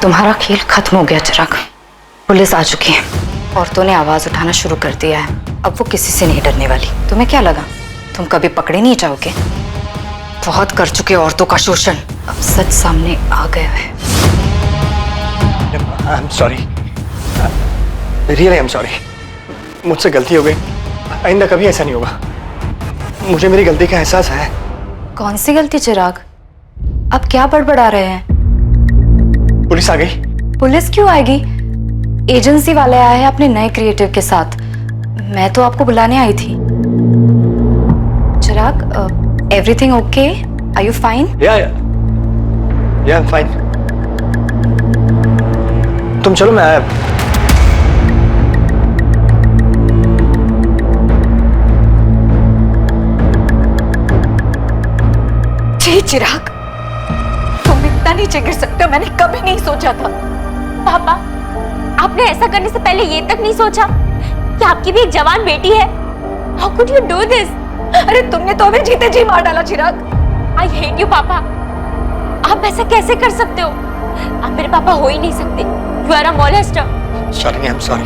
तुम्हारा खेल खत्म हो गया चिराग। पुलिस आ चुकी है, औरतों ने आवाज उठाना शुरू कर दिया है। अब वो किसी से नहीं डरने वाली। तुम्हें क्या लगा तुम कभी पकड़े नहीं जाओगे? बहुत कर चुके औरतों का शोषण, अब सच सामने आ गया है। आई am sorry, really I am sorry. मुझसे गलती हो गई, आइंदा कभी ऐसा नहीं होगा। मुझे मेरी गलती का एहसास है। कौन सी गलती चिराग? अब क्या बड़बड़ा रहे हैं? पुलिस आ गई। पुलिस क्यों आएगी? एजेंसी वाले आए हैं अपने नए क्रिएटिव के साथ। मैं तो आपको बुलाने आई थी। Chirag, everything okay? Are you fine? Yeah fine. तुम चलो, मैं आया। जी चिराग, तुम इतना नीचे गिर सकते हो, मैंने कभी नहीं सोचा था। पापा, आपने ऐसा करने से पहले ये तक नहीं सोचा कि आपकी भी एक जवान बेटी है? How could you do this? अरे तुमने तो हमें जीते जी मार डाला चिराग। I hate you पापा। आप ऐसा कैसे कर सकते हो? आप मेरे पापा हो ही नहीं सकते। You are a molester। Shalini, I am sorry.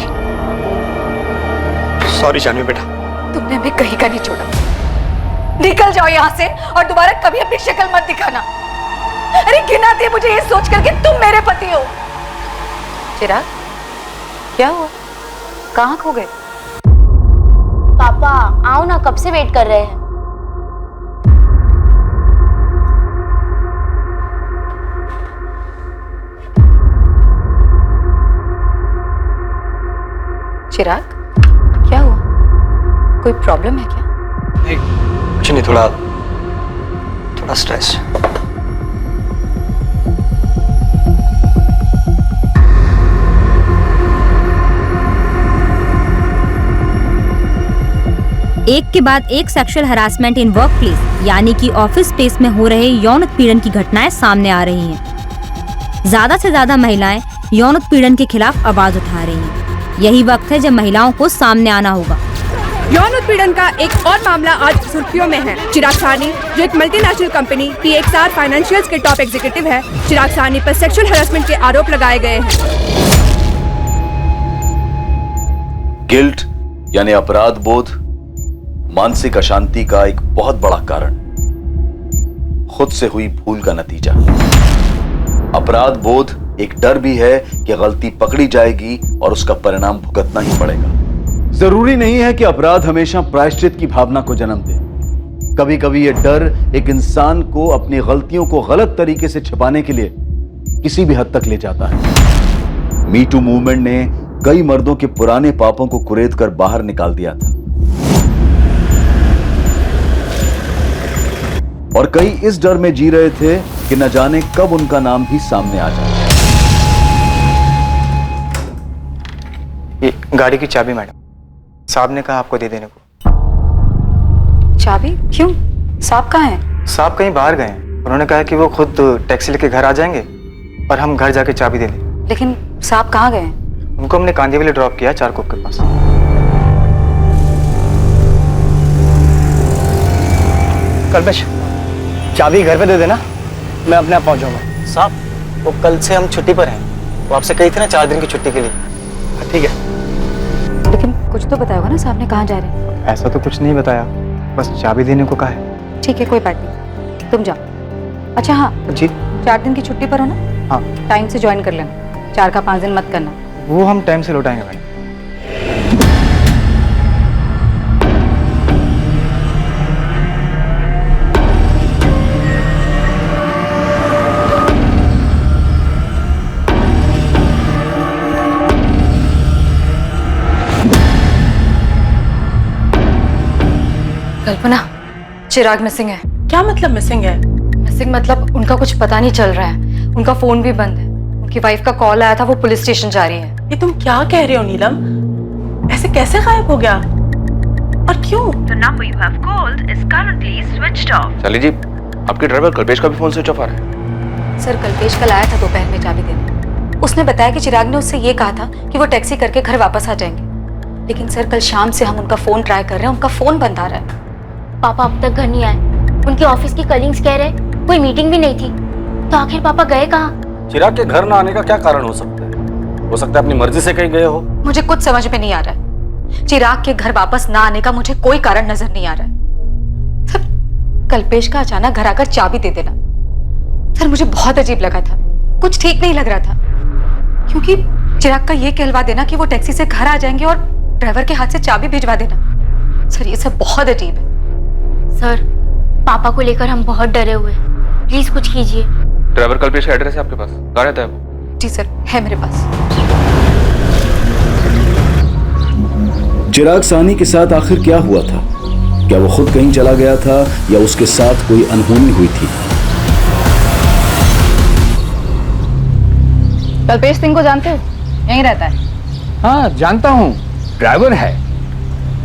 Sorry Janvi बेटा। तुमने हमें कहीं का नहीं छोड़ा। निकल जाओ यहाँ से और दोबारा कभी अपनी शक्ल मत दिखाना। अरे घिन आती है मुझे ये सोच करके तुम मेरे पति हो। चिराग, क्या हुआ? कहाँ खो गए? पापा आओ ना, कब से वेट कर रहे हैं। चिराग, क्या हुआ? कोई प्रॉब्लम है क्या? नहीं, कुछ नहीं, थोड़ा स्ट्रेस। एक के बाद एक sexual harassment in work place यानी कि ऑफिस स्पेस में हो रहे यौन उत्पीड़न की घटनाएं सामने आ रही हैं। ज्यादा से ज्यादा महिलाएं यौन उत्पीड़न के खिलाफ आवाज उठा रही हैं। यही वक्त है जब महिलाओं को सामने आना होगा। यौन उत्पीड़न का एक और मामला आज सुर्खियों में है। चिराग साहनी, जो एक मल्टीनेशनल कंपनी TXR फाइनेंशियल्स के टॉप एग्जीक्यूटिव है, चिराग साहनी पर सेक्सुअल हरासमेंट के आरोप लगाए गए हैं। गिल्ट यानी अपराध बोध मानसिक अशांति का एक बहुत बड़ा कारण, खुद से हुई भूल का नतीजा। अपराध बोध एक डर भी है कि गलती पकड़ी जाएगी और उसका परिणाम भुगतना ही पड़ेगा। जरूरी नहीं है कि अपराध हमेशा प्रायश्चित की भावना को जन्म दे। कभी कभी यह डर एक इंसान को अपनी गलतियों को गलत तरीके से छिपाने के लिए किसी भी हद तक ले जाता है। मी टू मूवमेंट ने कई मर्दों के पुराने पापों को कुरेद कर बाहर निकाल दिया था और कई इस डर में जी रहे थे कि न जाने कब उनका नाम भी सामने आ जाए। ये गाड़ी की चाबी मैडम, साहब ने कहा आपको दे देने को। चाबी? क्यों? साहब कहाँ हैं? साहब कहीं बाहर गए हैं। उन्होंने कहा कि वो खुद टैक्सी लेके घर आ जाएंगे और हम घर जाके चाबी दे दें। लेकिन साहब कहाँ गए? उनको हमने कांदीवली ड्रॉप किया, चारकोप के पास। कल्पेश, चाबी घर पे दे देना, मैं अपने आप पहुंचाऊंगा। साहब, वो कल से हम छुट्टी पर हैं। वो आपसे कही थी ना 4 दिन की छुट्टी के लिए। ठीक है। लेकिन कुछ तो बताया होगा ना साहब ने कहाँ जा रहे हैं? ऐसा तो कुछ नहीं बताया, बस चाबी देने को कहा है। ठीक है, कोई बात नहीं, तुम जाओ। अच्छा हाँ जी, 4 दिन की छुट्टी पर हो ना? हाँ। टाइम से ज्वाइन कर लेना, 4 का 5 दिन मत करना। वो हम टाइम से लौटाएंगे मैडम। कल्पना, चिराग मिसिंग है। क्या मतलब मिसिंग है? मिसिंग मतलब उनका कुछ पता नहीं चल रहा है। उनका फोन भी बंद है। उनकी वाइफ का कॉल आया था, वो पुलिस स्टेशन जा रही है। ये तुम क्या कह रहे हो नीलम? ऐसे कैसे गायब हो गया और क्यों? The number you have called is currently switched off. शाली जी, आपके ड्राइवर कल्पेश का भी फोन स्विच ऑफ आ रहा है। सर, कल्पेश कल आया था दोपहर में चाबी देने। उसने बताया कि चिराग ने उससे ये कहा था कि वो टैक्सी करके घर वापस आ जाएंगे। लेकिन सर, कल शाम से हम उनका फोन ट्राई कर रहे हैं, उनका फोन बंद आ रहा है। पापा अब तक घर नहीं आए। उनके ऑफिस की कलीग्स कह रहे कोई मीटिंग भी नहीं थी। तो आखिर पापा गए कहाँ? चिराग के घर ना आने का क्या कारण हो सकता है? हो सकता है अपनी मर्जी से कहीं गए हो। मुझे कुछ समझ में नहीं आ रहा है। चिराग के घर वापस ना आने का मुझे कोई कारण नजर नहीं आ रहा है। सर, कल्पेश का अचानक घर आकर चाबी दे देना, सर मुझे बहुत अजीब लगा था। कुछ ठीक नहीं लग रहा था, क्योंकि चिराग का ये कहलवा देना कि वो टैक्सी से घर आ जाएंगे और ड्राइवर के हाथ से चाबी भिजवा देना, सर ये सब बहुत अजीब है। सर, पापा को लेकर हम बहुत डरे हुए हैं, प्लीज कुछ कीजिए। ड्राइवर कल्पेश का एड्रेस है आपके पास? कहाँ रहता है वो? जी सर, है मेरे पास। चिराग सानी के साथ आखिर क्या हुआ था? क्या वो खुद कहीं चला गया था या उसके साथ कोई अनहोनी हुई थी? कल्पेश सिंह को जानते हो? यहीं रहता है। हाँ जानता हूँ, ड्राइवर है।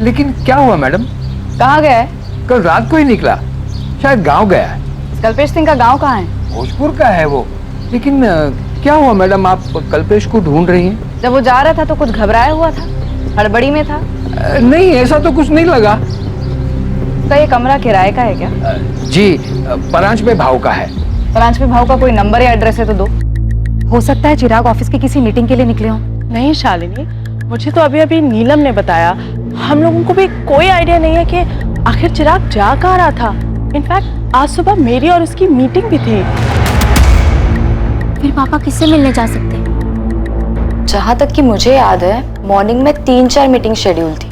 लेकिन क्या हुआ मैडम? कहाँ गया है? कल रात को ही निकला, शायद गांव गया है। कल्पेश सिंह का गांव कहाँ है? भोजपुर का है वो। लेकिन क्या हुआ मैडम, आप कल्पेश को ढूंढ रही हैं? जब वो जा रहा था तो कुछ घबराया हुआ था, हड़बड़ी में था। नहीं, ऐसा तो कुछ नहीं लगा। उसका ये कमरा किराए का है क्या? जी, परांच में भाव का है। परांच में भाव का कोई नंबर या एड्रेस है तो दो। हो सकता है चिराग ऑफिस की किसी मीटिंग के लिए निकले हों। नहीं शालिनी, मुझे तो अभी अभी नीलम ने बताया। हम लोगों को भी कोई आइडिया नहीं है कि आखिर चिराग जा कहाँ रहा था। इनफैक्ट आज सुबह मेरी और उसकी मीटिंग भी थी। फिर पापा किससे मिलने जा सकते हैं? जहां तक कि मुझे याद है, मॉर्निंग में 3-4 मीटिंग शेड्यूल थी,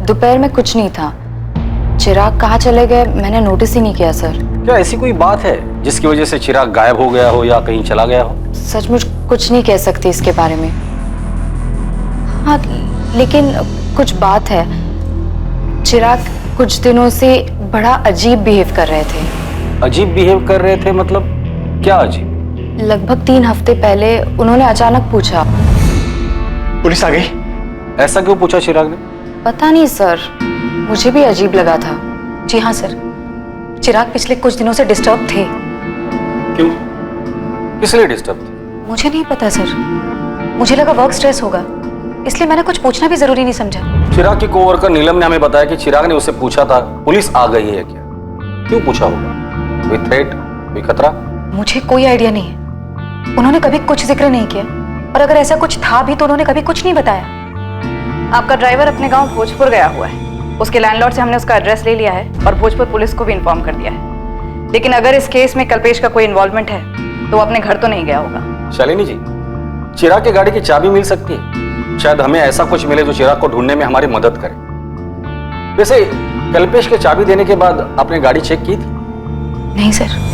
दोपहर में कुछ नहीं था। चिराग कहाँ चले गए मैंने नोटिस ही नहीं किया सर। क्या ऐसी कोई बात है जिसकी वजह से चिराग गायब हो गया हो या कहीं चला गया हो? सचमुच कुछ नहीं कह सकती इसके बारे में। हाँ, लेकिन कुछ बात है। चिराग कुछ दिनों से बड़ा अजीब बिहेव कर रहे थे। अजीब बिहेव कर रहे थे मतलब क्या अजीब? लगभग 3 हफ्ते पहले उन्होंने अचानक पूछा। पुलिस आ गई? ऐसा क्यों पूछा चिराग ने? पता नहीं सर, मुझे भी अजीब लगा था। जी हाँ सर, चिराग पिछले कुछ दिनों से डिस्टर्ब थे। क्यों? किस लिए डिस्टर्ब थे? मुझे नहीं पता सर, मुझे लगा वर्क स्ट्रेस होगा, इसलिए मैंने कुछ पूछना भी जरूरी नहीं समझा। चिराग की कोवर्कर नीलम ने हमें बताया कि चिराग ने उससे पूछा था पुलिस आ गई है क्या। क्यों पूछा होगा? कोई थ्रेट, कोई खतरा? मुझे कोई आइडिया नहीं है। उन्होंने कभी कुछ जिक्र नहीं किया, और अगर ऐसा कुछ था भी तो उन्होंने कभी कुछ नहीं बताया। आपका ड्राइवर अपने गांव भोजपुर गया हुआ है। उसके लैंडलॉर्ड से हमने उसका एड्रेस ले लिया है और भोजपुर पुलिस को भी इन्फॉर्म कर दिया है। लेकिन अगर इस केस में कल्पेश का कोई इन्वॉल्वमेंट है तो वो अपने घर तो नहीं गया होगा। शालिनी जी, चिराग की गाड़ी की चाबी मिल सकती है। शायद हमें ऐसा कुछ मिले जो चिराग को ढूंढने में हमारी मदद करे। वैसे कल्पेश के चाबी देने के बाद आपने गाड़ी चेक की थी? नहीं सर।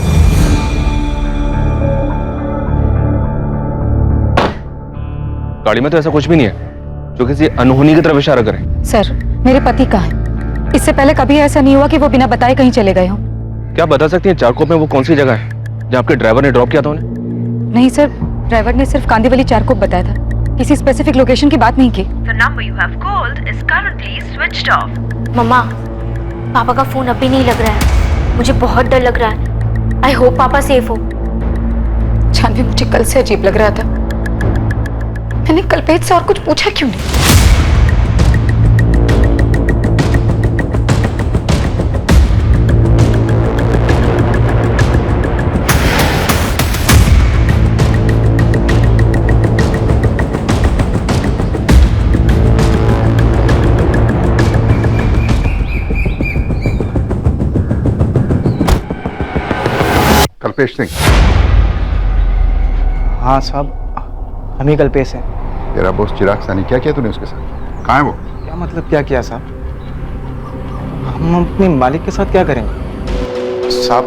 गाड़ी में तो ऐसा कुछ भी नहीं है जो किसी अनहोनी की तरफ इशारा करे। सर, मेरे पति का है। इससे पहले कभी ऐसा नहीं हुआ कि वो बिना बताए कहीं चले गए हों। क्या बता सकती हैं चारकोप में वो कौन सी जगह है जहाँ आपके ड्राइवर ने ड्रॉप किया था उन्हें? नहीं सर, ड्राइवर ने सिर्फ कांदीवली चारकोप बताया था, किसी स्पेसिफिक लोकेशन की बात नहीं की। The number you have called is currently switched off. मम्मा, पापा का फोन अभी नहीं लग रहा है, मुझे बहुत डर लग रहा है। आई होप पापा सेफ हो। जानवी, मुझे कल से अजीब लग रहा था। मैंने कल्पेश से और कुछ पूछा क्यों नहीं? कल्पेश सिंह? हाँ साहब, हम ही कल्पेश हैं। तेरा बॉस चिराग सानी, क्या किया तूने उसके साथ? कहाँ है वो? क्या मतलब क्या किया साहब? हम अपने मालिक के साथ क्या करेंगे? साहब,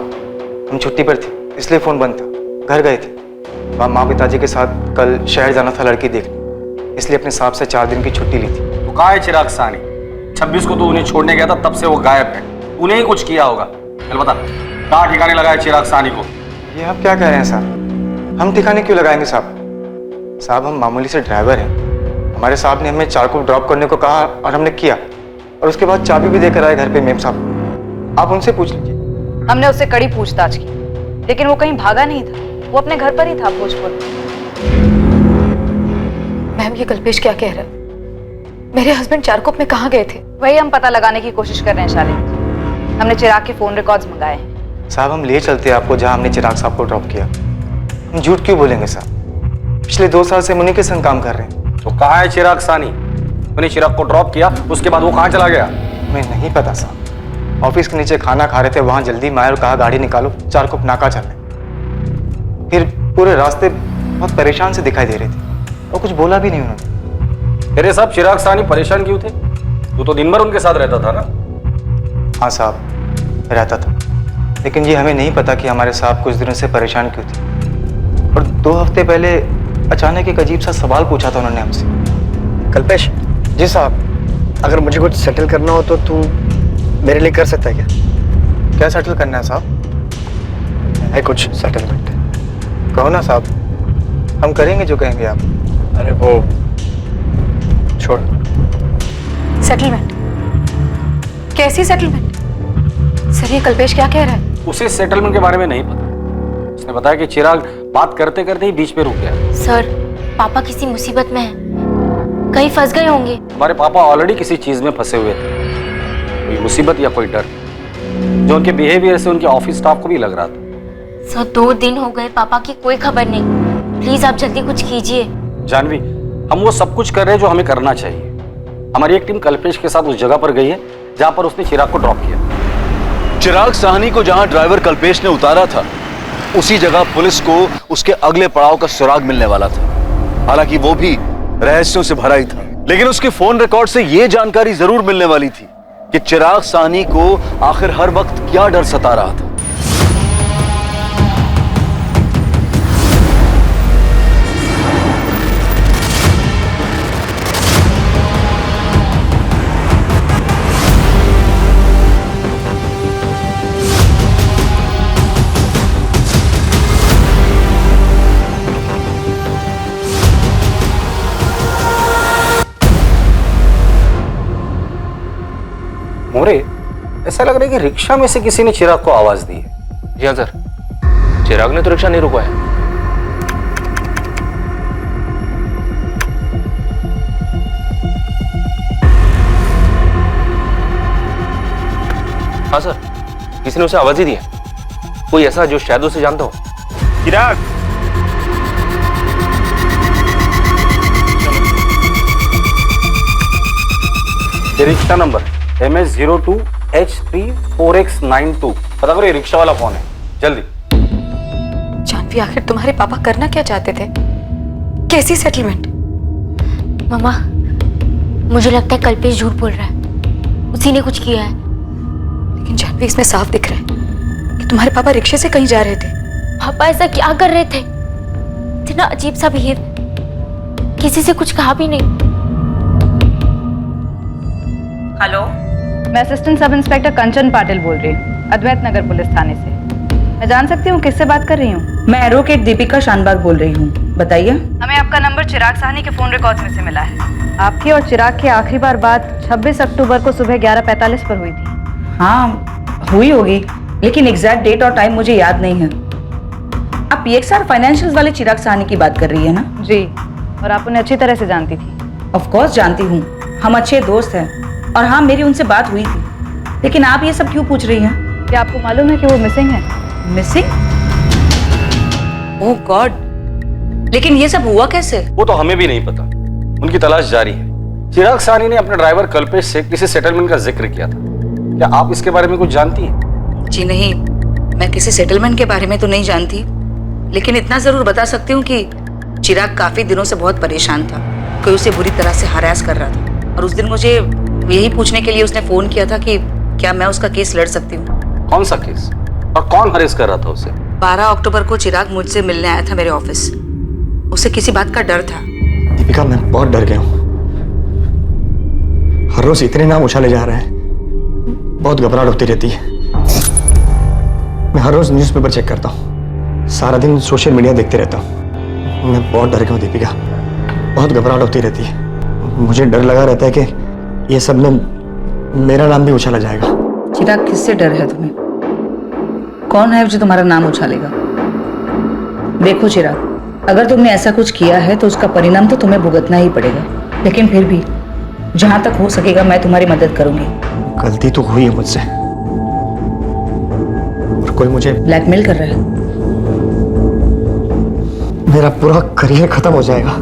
हम छुट्टी पर थे इसलिए फ़ोन बंद था। घर गए थे, माँ पिताजी के साथ कल शहर जाना था लड़की देखने, इसलिए अपने साहब से 4 दिन की छुट्टी ली थी। तो कहाँ है चिराग सानी? 26 को तो उन्हें छोड़ने गया था, तब से वो गायब है। उन्हें ही कुछ किया होगा। चल बता, कहाँ ठिकाने लगाए चिराग सानी को? ये आप क्या कह रहे हैं साहब? हम ठिकाने क्यों लगाएंगे साहब? साहब, हम मामूली से ड्राइवर हैं। हमारे साहब ने हमें चारकोप ड्रॉप करने को कहा और हमने किया, और उसके बाद चाबी भी देकर आए घर पे मेम साहब। आप उनसे पूछ लीजिए। हमने उससे कड़ी पूछताछ की, लेकिन वो कहीं भागा नहीं था, वो अपने घर पर ही था भोजपुर। मैम, ये कल्पेश क्या कह रहा है? मेरे हस्बैंड चारकोप में कहाँ गए थे? वही हम पता लगाने की कोशिश कर रहे हैं शालिनी। हमने चिराग के फोन रिकॉर्ड्स मंगाए हैं। साहब, हम ले चलते हैं आपको जहाँ हमने चिराग साहब को ड्रॉप किया। हम झूठ क्यों बोलेंगे साहब? पिछले 2 साल से हम उन्हीं के संग काम कर रहे हैं। तो कहाँ है चिराग सानी? मैंने चिराग को ड्रॉप किया, उसके बाद वो कहाँ चला गया? हमें नहीं पता साहब। ऑफिस के नीचे खाना खा रहे थे, वहां जल्दी में आए और कहा गाड़ी निकालो, 4 कुप नाका चलने। फिर पूरे रास्ते बहुत परेशान से दिखाई दे रहे थे और कुछ बोला भी नहीं उन्होंने। तेरे साहब चिराग सानी परेशान क्यों थे? तू तो दिन भर उनके साथ रहता था ना? हाँ साहब, रहता था, लेकिन ये हमें नहीं पता कि हमारे साहब कुछ दिनों से परेशान क्यों थे। और 2 हफ्ते पहले अचानक एक अजीब सा सवाल पूछा था उन्होंने हमसे। कल्पेश। जी साहब। अगर मुझे कुछ सेटल करना हो तो तू मेरे लिए कर सकता है क्या? क्या सेटल करना है साहब? है कुछ सेटलमेंट? कहो ना साहब, हम करेंगे जो कहेंगे आप। अरे वो छोड़। सेटलमेंट? कैसी सेटलमेंट? सर ये कल्पेश क्या कह रहा है? उसे सेटलमेंट के बारे में नहीं पता। उसने बताया कि चिराग बात करते करते ही बीच पे रुक गया। सर, पापा किसी मुसीबत में हैं, कहीं फंस गए होंगे। हमारे पापा ऑलरेडी किसी चीज में फंसे हुए थे, कोई मुसीबत या कोई डर, जो उनके बिहेवियर से उनके ऑफिस स्टाफ को भी लग रहा था। सर 2 दिन हो गए, पापा की कोई खबर नहीं। प्लीज आप जल्दी कुछ कीजिए। जानवी, हम वो सब कुछ कर रहे हैं जो हमें करना चाहिए। हमारी एक टीम कल्पेश के साथ उस जगह पर गई है जहां पर उसने चिराग को ड्रॉप किया। चिराग साहनी को जहां ड्राइवर कल्पेश ने उतारा था, उसी जगह पुलिस को उसके अगले पड़ाव का सुराग मिलने वाला था। हालांकि वो भी रहस्यों से भरा ही था, लेकिन उसके फोन रिकॉर्ड से यह जानकारी जरूर मिलने वाली थी कि चिराग साहनी को आखिर हर वक्त क्या डर सता रहा था। मोरे, ऐसा लग रहा है कि रिक्शा में से किसी ने चिराग को आवाज दी है। जी हाँ सर, चिराग ने तो रिक्शा नहीं रुकवाया। हाँ सर, किसी ने उसे आवाज ही दी है, कोई ऐसा जो शायद उसे जानता हो। चिराग, ये रिक्शा नंबर MS02H34X92, पता करो ये रिक्शा वाला कौन है, जल्दी। जानवी, आखिर तुम्हारे पापा करना क्या चाहते थे? कैसी सेटलमेंट? मामा, मुझे लगता है कल्पेश झूठ बोल रहा है, उसी ने कुछ किया है। लेकिन जानवी, इसमें साफ दिख रहा है कि तुम्हारे पापा रिक्शे से कहीं जा रहे थे। पापा ऐसा क्या कर रहे थे? इतना अजीब सा बिहेव, किसी से कुछ कहा भी नहीं। हेलो, मैं असिस्टेंट सब इंस्पेक्टर कंचन पाटिल बोल रही हूँ, अद्वैत नगर पुलिस थाने से। मैं जान सकती हूँ किससे बात कर रही हूँ? मैं एडवोकेट दीपिका शानबाग बोल रही हूँ, बताइए। हमें आपका नंबर चिराग साहनी के फोन रिकॉर्ड्स में से मिला है। आपकी और चिराग की आखिरी बार बात 26 अक्टूबर को सुबह 11:45 पर हुई थी। हाँ, हुई होगी, लेकिन एग्जैक्ट डेट और टाइम मुझे याद नहीं है। आप PXR फाइनेंशियल्स वाले चिराग साहनी की बात कर रही है ना? जी, और आप उन्हें अच्छी तरह से जानती थी। ऑफ कोर्स जानती हूँ, हम अच्छे दोस्त हैं, और हाँ, मेरी उनसे बात हुई थी। लेकिन आप ये सब क्यों पूछ रही हैं? क्या आपको मालूम है कि वो मिसिंग है? मिसिंग? ओह गॉड, लेकिन ये सब हुआ कैसे? वो तो हमें भी नहीं पता, उनकी तलाश जारी है। चिराग सानी ने अपने ड्राइवर कल्पेश से किसी सेटलमेंट का जिक्र किया था, क्या आप इसके बारे में कुछ जानती हैं? जी नहीं, मैं किसी सेटलमेंट के बारे में तो नहीं जानती, लेकिन इतना जरूर बता सकती हूँ कि चिराग काफी दिनों से बहुत परेशान था। कोई उसे बुरी तरह से हरास कर रहा था, और उस दिन मुझे यही पूछने के लिए उसने फोन किया था कि क्या मैं उसका केस लड़ सकती हूँ। कौन सा केस और कौन हरेस कर रहा था उसे? 12 अक्टूबर को चिराग मुझसे मिलने आया था मेरे ऑफिस। उसे किसी बात का डर था। दीपिका, मैं बहुत डर गया हूँ। हर रोज इतने नाम उछाले जा रहे हैं, बहुत घबराहट होती रहती है। मैं हर रोज न्यूज़पेपर चेक करता हूँ, सारा दिन सोशल मीडिया देखते रहता हूँ। मैं बहुत डर गया हूँ दीपिका, बहुत घबराहट होती रहती है। मुझे डर लगा रहता है कि ये सब में मेरा नाम भी उछाला जाएगा। चिराग, किससे डर है तुम्हें? कौन है जो तुम्हारा नाम उछालेगा? देखो चिराग, अगर तुमने ऐसा कुछ किया है तो उसका परिणाम तो तुम्हें भुगतना ही पड़ेगा, लेकिन फिर भी जहां तक हो सकेगा मैं तुम्हारी मदद करूंगी। गलती तो हुई है मुझसे, और कोई मुझे ब्लैकमेल कर रहा है। मेरा पूरा करियर खत्म हो जाएगा।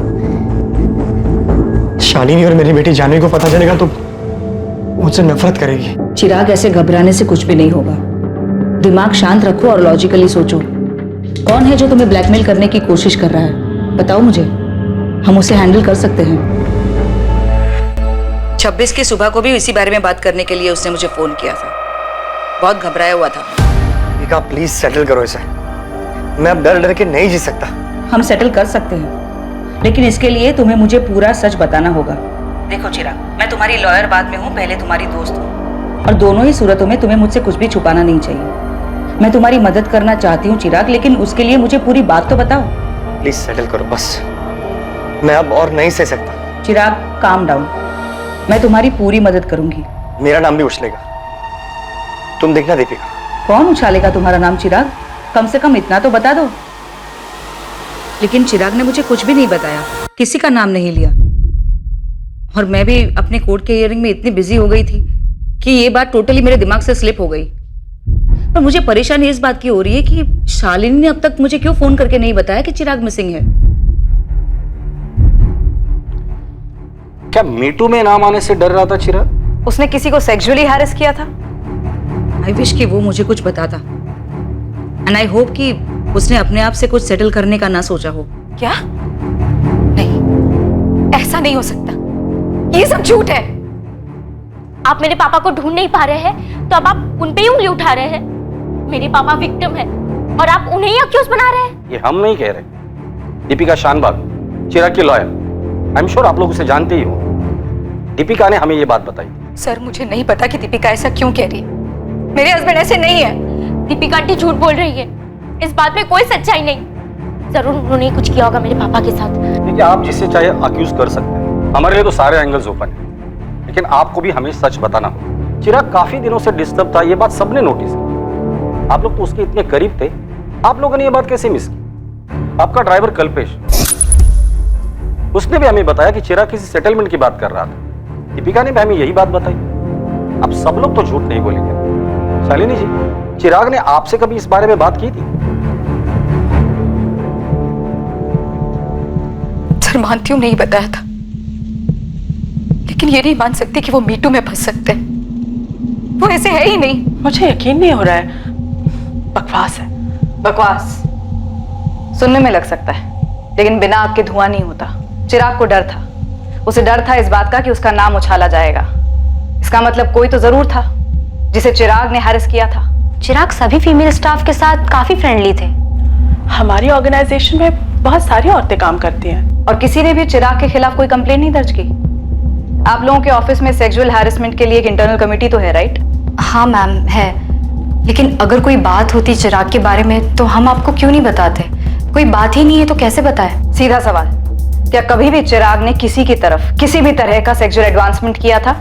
शालिनी और मेरी बेटी जानवी को पता चलेगा तो मुझसे नफरत करेगी। चिराग, ऐसे घबराने से कुछ भी नहीं होगा। दिमाग शांत रखो और लॉजिकली सोचो। कौन है जो तुम्हें ब्लैकमेल करने की कोशिश कर रहा है? बताओ मुझे, हम उसे हैंडल कर सकते हैं। 26 की सुबह को भी इसी बारे में बात करने के लिए उसने मुझे फोन किया था। बहुत घबराया हुआ था। दीपिका प्लीज सेटल करो इसे। मैं अब डर डर के नहीं जी सकता। हम सेटल कर सकते हैं, लेकिन इसके लिए तुम्हें मुझे पूरा सच बताना होगा। देखो चिराग, मैं तुम्हारी लॉयर बाद में हूँ, पहले तुम्हारी दोस्त हूँ, और दोनों ही सूरतों में तुम्हें मुझसे कुछ भी छुपाना नहीं चाहिए। मैं तुम्हारी मदद करना चाहती हूँ चिराग, लेकिन उसके लिए मुझे पूरी बात तो बताओ। प्लीज सेटल करो बस, मैं अब और नहीं सह सकता। चिराग काम डाउन, मैं तुम्हारी पूरी मदद करूंगी। मेरा नाम भी उछलेगा, तुम देखना दीपिका। कौन उछालेगा तुम्हारा नाम चिराग? कम से कम इतना तो बता दो। लेकिन चिराग ने मुझे कुछ भी नहीं बताया, किसी का नाम नहीं लिया, और मैं भी अपने कोर्ट के हियरिंग में इतनी बिजी हो गई थी कि ये बात टोटली मेरे दिमाग से स्लिप हो गई। पर मुझे परेशानी इस बात की हो रही है कि शालिनी ने अब तक मुझे क्यों फोन करके नहीं बताया कि चिराग मिसिंग है। क्या मीटू में नाम आने से डर रहा था चिराग? उसने किसी को सेक्सुअली हैरेस किया था। आई विश कि वो मुझे कुछ बताता, एंड आई होप कि उसने अपने आप से कुछ सेटल करने का ना सोचा हो। क्या? नहीं, ऐसा नहीं हो सकता, ये सब झूठ है। आप मेरे पापा को ढूंढ नहीं पा रहे हैं तो अब आप उन पे ही उंगली उठा रहे हैं। मेरे पापा विक्टिम है और आप उन्हें ही अक्यूज बना रहे हैं। ये हम नहीं कह रहे। दीपिका शानबाग, चिराग की लॉयर, आई एम श्योर आप लोग उसे जानते ही हो। दीपिका ने हमें ये बात बताई। सर मुझे नहीं पता कि दीपिका ऐसा क्यों कह रही है। मेरे हस्बैंड ऐसे नहीं है। दीपिका आंटी झूठ बोल रही है, इस बात में कोई सच्चाई नहीं। जरूर उन्होंने कुछ किया होगा मेरे पापा के साथ। देखिए, आप जिससे चाहे अक्यूज कर सकते हैं, हमारे लिए तो सारे एंगल्स ओपन है, लेकिन आपको भी हमें सच बताना होगा। चिराग काफी दिनों से डिस्टर्ब था, ये बात सबने नोटिस की। आप लोग तो उसके इतने करीब थे, आप लोगों ने ये बात कैसे मिस की? आपका ड्राइवर कल्पेश, उसने भी हमें बताया कि चिराग किसी सेटलमेंट की बात कर रहा था। दीपिका ने भी हमें यही बात बताई। अब सब लोग तो झूठ नहीं बोलेंगे। शालिनी जी, चिराग ने आपसे कभी इस बारे में बात की थी? सर मानती हूँ नहीं बताया था, लेकिन ये नहीं मान सकती कि वो मीटू में फंस सकते हैं। वो ऐसे है ही नहीं। मुझे यकीन नहीं हो रहा है। बकवास है। बकवास सुनने में लग सकता है, लेकिन बिना आग के धुआं नहीं होता। चिराग को डर था, उसे डर था इस बात का कि उसका नाम उछाला जाएगा। इसका मतलब कोई तो जरूर था जिसे चिराग ने हैरेस किया था। चिराग सभी फीमेल स्टाफ के साथ काफी फ्रेंडली थे। हमारी ऑर्गेनाइजेशन में बहुत सारी औरतें काम करती हैं, और किसी ने भी चिराग के खिलाफ कोई कंप्लेंट नहीं दर्ज की। आप लोगों के ऑफिस में सेक्सुअल हैरेसमेंट के लिए एक इंटरनल कमेटी तो है, राइट? हाँ मैम है, लेकिन अगर कोई बात होती चिराग के बारे में तो हम आपको क्यों नहीं बताते? कोई बात ही नहीं है तो कैसे बताए? सीधा सवाल, क्या कभी भी चिराग ने किसी की तरफ किसी भी तरह का सेक्सुअल एडवांसमेंट किया था?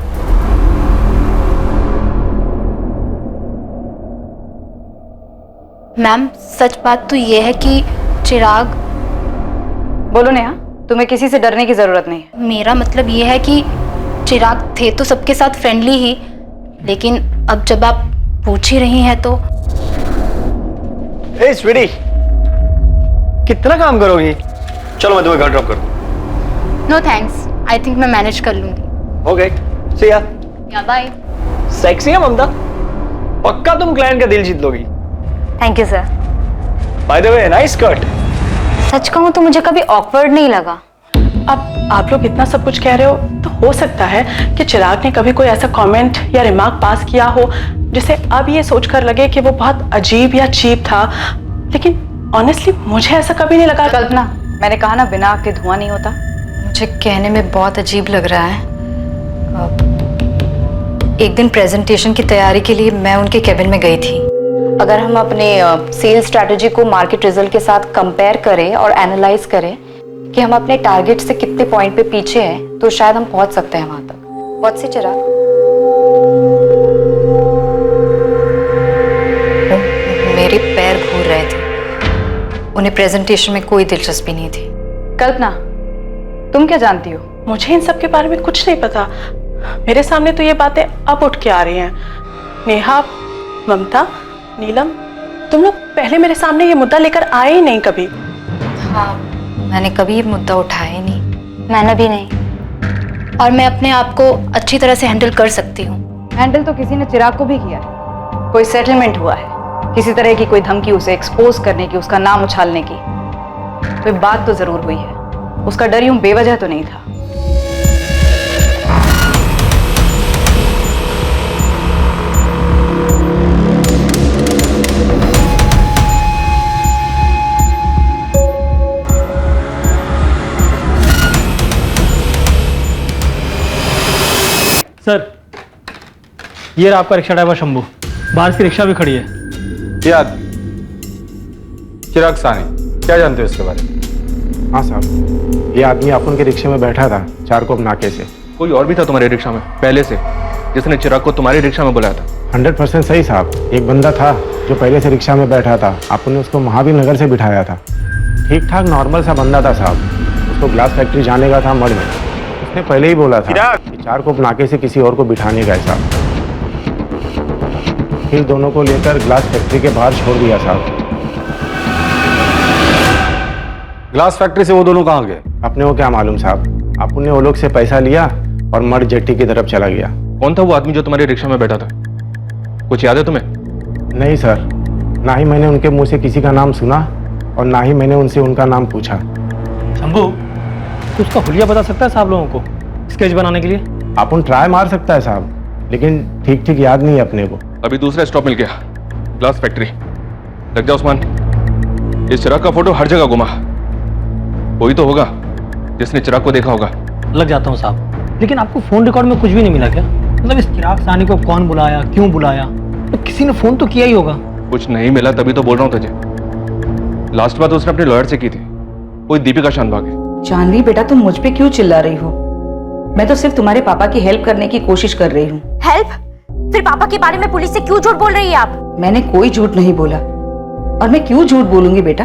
मैम सच बात तो ये है कि चिराग। बोलो नेहा, तुम्हें किसी से डरने की जरूरत नहीं है। मेरा मतलब ये है कि चिराग थे तो सबके साथ फ्रेंडली ही, लेकिन अब जब आप पूछ ही रही हैं तो। ए स्वीटी, कितना काम करोगी? चलो मैं तुम्हें घर ड्रॉप कर दूं। नो थैंक्स, आई थिंक मैं मैनेज कर लूंगी। ओके, सी या। या बाय। सेक्सी है ममता, पक्का तुम क्लाइंट का दिल जीत लोगी। Thank you sir. By the way, nice cut. सच कहूं तो मुझे कभी ऑकवर्ड नहीं लगा। अब आप लोग इतना सब कुछ कह रहे हो तो हो सकता है कि चिराग ने कभी कोई ऐसा कमेंट या रिमार्क पास किया हो जिसे अब ये सोचकर लगे कि वो बहुत अजीब या चीप था, लेकिन ऑनेस्टली मुझे ऐसा कभी नहीं लगा। कल्पना, मैंने कहा ना बिना आग के धुआं नहीं होता। मुझे कहने में बहुत अजीब लग रहा है। एक दिन प्रेजेंटेशन की तैयारी के लिए मैं उनके केबिन में गई थी। अगर हम अपने सेल्स स्ट्रैटेजी को मार्केट रिजल्ट के साथ कंपेयर करें और एनालाइज करें कि हम अपने टारगेट से कितने पॉइंट पे पीछे हैं, तो शायद हम पहुंच सकते हैं वहां तक। बहुत सी चिराग, मेरे पैर घूर रहे थे। उन्हें प्रेजेंटेशन में कोई दिलचस्पी नहीं थी। कल्पना, तुम क्या जानती हो? मुझे इन सब के बारे में कुछ नहीं पता। मेरे सामने तो ये बातें अब उठ के आ रही हैं। नेहा, ममता, नीलम, तुम लोग पहले मेरे सामने ये मुद्दा लेकर आए ही नहीं कभी। हाँ, मैंने कभी ये मुद्दा उठाया ही नहीं। मैंने भी नहीं, और मैं अपने आप को अच्छी तरह से हैंडल कर सकती हूँ। हैंडल तो किसी ने चिराग को भी किया है। कोई सेटलमेंट हुआ है, किसी तरह की कोई धमकी उसे एक्सपोज करने की, उसका नाम उछालने की, कोई बात तो जरूर हुई है। उसका डर यूं बेवजह तो नहीं था। सर, ये रहा आपका रिक्शा ड्राइवर शंभू। बाहर की रिक्शा भी खड़ी है। याद चिराग सानी, क्या जानते हो इसके बारे में? हाँ साहब, ये आदमी अपन के रिक्शे में बैठा था चारकोप नाके से। कोई और भी था तुम्हारे रिक्शा में पहले से जिसने चिराग को तुम्हारे रिक्शा में बुलाया था? 100% सही साहब। एक बंदा था जो पहले से रिक्शा में बैठा था, अपन ने उसको महावीर नगर से बिठाया था। ठीक ठाक नॉर्मल सा बंदा था साहब। उसको ग्लास फैक्ट्री जाने का था मड में। उसने पहले ही बोला था कि चारकोप नाके से किसी और को बिठाने गए साहब। फिर दोनों को लेकर ग्लास फैक्ट्री के बाहर छोड़ दिया साहब। ग्लास फैक्ट्री से वो दोनों कहाँ गए? अपने को क्या मालूम साहब। अपन ने वो लोग से पैसा लिया और मड जेट्टी की तरफ चला गया। कौन था वो आदमी जो तुम्हारे रिक्शा में बैठा था? कुछ याद है तुम्हें? नहीं सर, ना ही मैंने उनके मुंह से किसी का नाम सुना और ना ही मैंने उनसे उनका नाम पूछा। शंभू, तो उसका हुलिया बता सकता है साहब लोगों को स्केच बनाने के लिए? अपन ट्राई मार सकता है साहब, लेकिन ठीक ठीक याद नहीं है अपने को। अभी दूसरा स्टॉप मिल गया, ग्लास फैक्ट्री। लग जा उस्मान, इस चिराग का फोटो हर जगह घुमा। कोई तो होगा जिसने चिराग को देखा होगा। लग जाता हूँ साहब, लेकिन आपको फोन रिकॉर्ड में कुछ भी नहीं मिला क्या? मतलब इस चिराग सानी को कौन बुलाया, क्यों बुलाया? तो किसी ने फोन तो किया ही होगा। कुछ नहीं मिला तभी तो बोल रहा हूँ तुझे। लास्ट बात उसने अपने लॉयर से की थी, कोई दीपिका शानभाग है। जानवी बेटा, तुम मुझ पे क्यों चिल्ला रही हो? मैं तो सिर्फ तुम्हारे पापा की हेल्प करने की कोशिश कर रही हूँ। हेल्प? फिर पापा के बारे में पुलिस से क्यों झूठ बोल रही है आप? मैंने कोई झूठ नहीं बोला, और मैं क्यों झूठ बोलूंगी बेटा?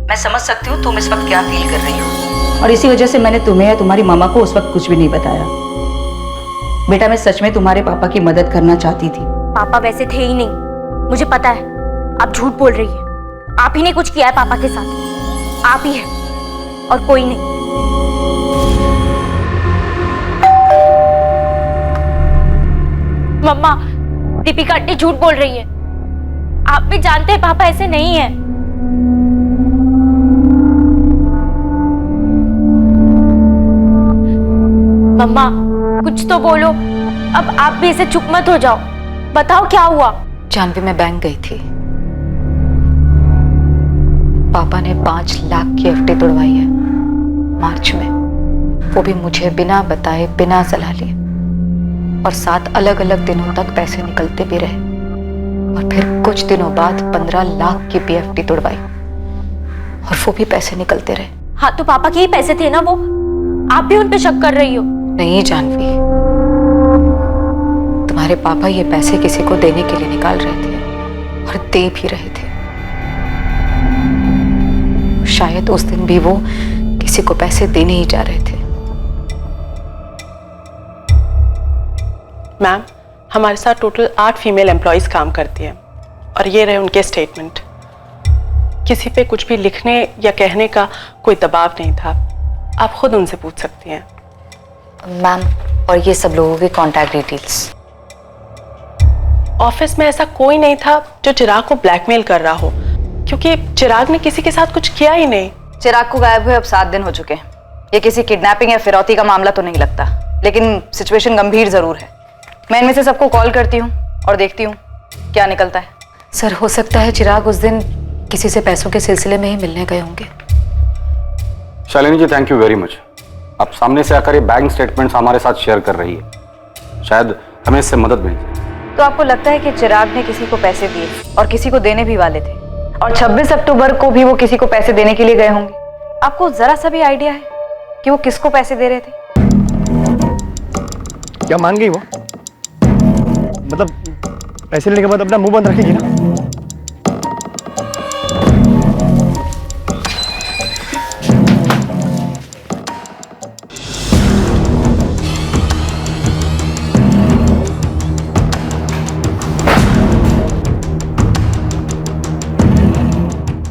मैं समझ सकती हूँ तुम इस वक्त क्या फील कर रही हो, और इसी वजह से मैंने तुम्हें या तुम्हारी मामा को उस वक्त कुछ भी नहीं बताया। बेटा, मैं सच में तुम्हारे पापा की मदद करना चाहती थी। पापा वैसे थे ही नहीं, मुझे पता है। आप झूठ बोल रही है। आप ही ने कुछ किया है पापा के साथ। आप ही है और कोई नहीं। मम्मा, दीपिका आंटी झूठ बोल रही है। आप भी जानते हैं पापा ऐसे नहीं है। मम्मा, कुछ तो बोलो। अब आप भी ऐसे चुप मत हो जाओ। बताओ क्या हुआ? जानवी, मैं बैंक गई थी। पापा ने 5 लाख की एफडी तोड़वाई है मार्च में, वो भी मुझे बिना बताए, बिना सलाह लिए। और 7 अलग अलग दिनों तक पैसे निकलते भी रहे। और फिर कुछ दिनों बाद 15 लाख की भी एफडी तोड़वाई, और वो भी पैसे निकलते रहे। हाँ, तो पापा के ही पैसे थे ना वो। आप भी उन पे शक कर रही हो? नहीं जानवी, तुम्हारे पापा ये पैसे किसी को देने के लिए निकाल रहे थे, और दे भी रहे थे। शायद उस दिन भी वो किसी को पैसे देने ही जा रहे थे। मैम, हमारे साथ टोटल 8 फीमेल एम्प्लॉयज काम करती हैं, और ये रहे उनके स्टेटमेंट। किसी पे कुछ भी लिखने या कहने का कोई दबाव नहीं था। आप खुद उनसे पूछ सकती हैं। मैम, और ये सब लोगों की कॉन्टैक्ट डिटेल्स? ऑफिस में ऐसा कोई नहीं था जो चिराग को ब्लैकमेल कर रहा हो, क्योंकि चिराग ने किसी के साथ कुछ किया ही नहीं। चिराग को गायब हुए अब 7 दिन हो चुके हैं। ये किसी किडनैपिंग या फिरौती का मामला तो नहीं लगता, लेकिन सिचुएशन गंभीर जरूर है। मैं इनमें से सबको कॉल करती हूँ और देखती हूँ क्या निकलता है। सर, हो सकता है चिराग उस दिन किसी से पैसों के सिलसिले में ही मिलने गए होंगे। शालिनी जी, थैंक यू वेरी मच। आप सामने से आकर ये बैंक स्टेटमेंट्स हमारे साथ शेयर कर रही है। शायद हमें इससे मदद मिल जाए। तो आपको लगता है कि चिराग ने किसी को पैसे दिए और किसी को देने भी वाले थे, और 26 अक्टूबर को भी वो किसी को पैसे देने के लिए गए होंगे? आपको जरा सा भी आइडिया है कि वो किसको पैसे दे रहे थे? क्या मान गई वो? मतलब पैसे लेने के बाद अपना मुंह बंद रखेगी ना?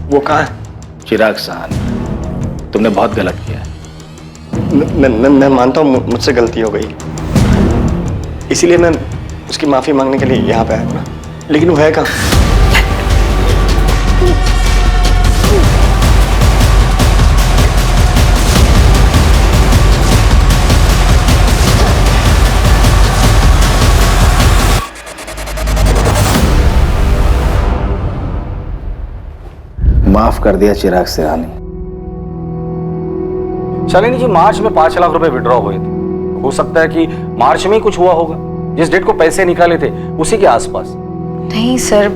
वो कहाँ है? चिराग साहनी। तुमने बहुत गलत किया है। मैं मानता हूँ मुझसे गलती हो गई, इसीलिए मैं उसकी माफी मांगने के लिए यहाँ पे आया हूँ, लेकिन वो है कहाँ? माफ कर दिया चिराग सिरानी। शालिनी जी, मार्च में 5 लाख रुपए विड्रॉ हुए थे। हो सकता है कि मार्च में ही कुछ हुआ होगा, जिस डेट को पैसे निकाले थे उसी के आसपास। नहीं सर,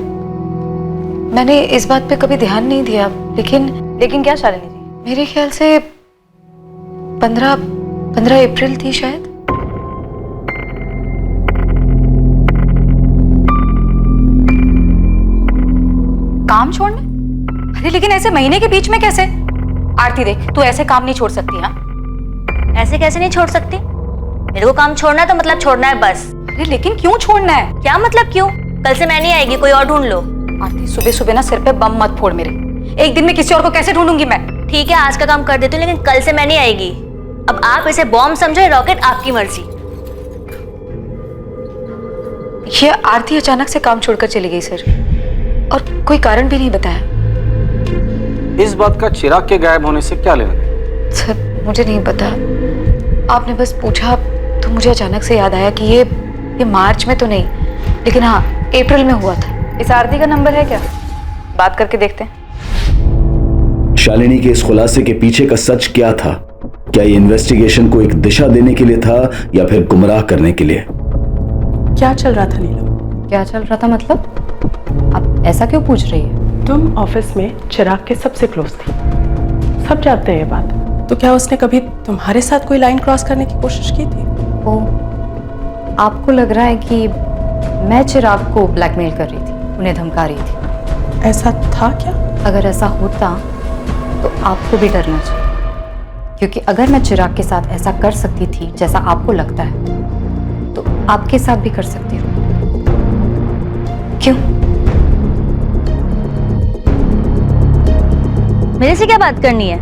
मैंने इस बात पे कभी ध्यान नहीं दिया, लेकिन क्या शालिनी जी? मेरे ख्याल से 15 अप्रैल थी शायद। काम छोड़ने? अरे लेकिन ऐसे महीने के बीच में कैसे? आरती देख, तू ऐसे काम नहीं छोड़ सकती। हाँ, ऐसे कैसे नहीं छोड़ सकती? मेरे को काम छोड़ना है तो मतलब छोड़ना है बस। अरे लेकिन क्यों छोड़ना है? क्या मतलब क्यों? कल से मैं नहीं आएगी, कोई और ढूंढ लो। आरती, सुबह सुबह ना सिर पे बम मत फोड़ मेरे। एक दिन में किसी और को कैसे ढूंढूंगी मैं? ठीक है, आज का काम कर देती हूँ, लेकिन कल से मैं नहीं आएगी। अब आप इसे बॉम्ब समझो, रॉकेट आपकी मर्जी। ये आरती अचानक से काम छोड़कर चली गई सर, और कोई कारण भी नहीं बताया। इस बात का चिराग के गायब होने से क्या लेना? सर मुझे नहीं पता, आपने बस पूछा तो मुझे अचानक से याद आया कि ये मार्च में तो नहीं, लेकिन हाँ अप्रैल में हुआ था। इस आरती का नंबर है क्या? बात करके देखते हैं। शालिनी के इस खुलासे के पीछे का सच क्या था? क्या ये इन्वेस्टिगेशन को एक दिशा देने के लिए था या फिर गुमराह करने के लिए? क्या चल रहा था नीलम? क्या चल रहा था मतलब? आप ऐसा क्यों पूछ रही है? तुम ऑफिस में चिराग के सबसे क्लोज थी, सब जानते हैं ये बात। तो क्या उसने कभी तुम्हारे साथ कोई लाइन क्रॉस करने की कोशिश की थी? ओ, आपको लग रहा है कि मैं चिराग को ब्लैकमेल कर रही थी, उन्हें धमका रही थी? ऐसा था क्या? अगर ऐसा होता तो आपको भी डरना चाहिए, क्योंकि अगर मैं चिराग के साथ ऐसा कर सकती थी जैसा आपको लगता है, तो आपके साथ भी कर सकती हूँ। क्यों? मेरे से क्या बात करनी है?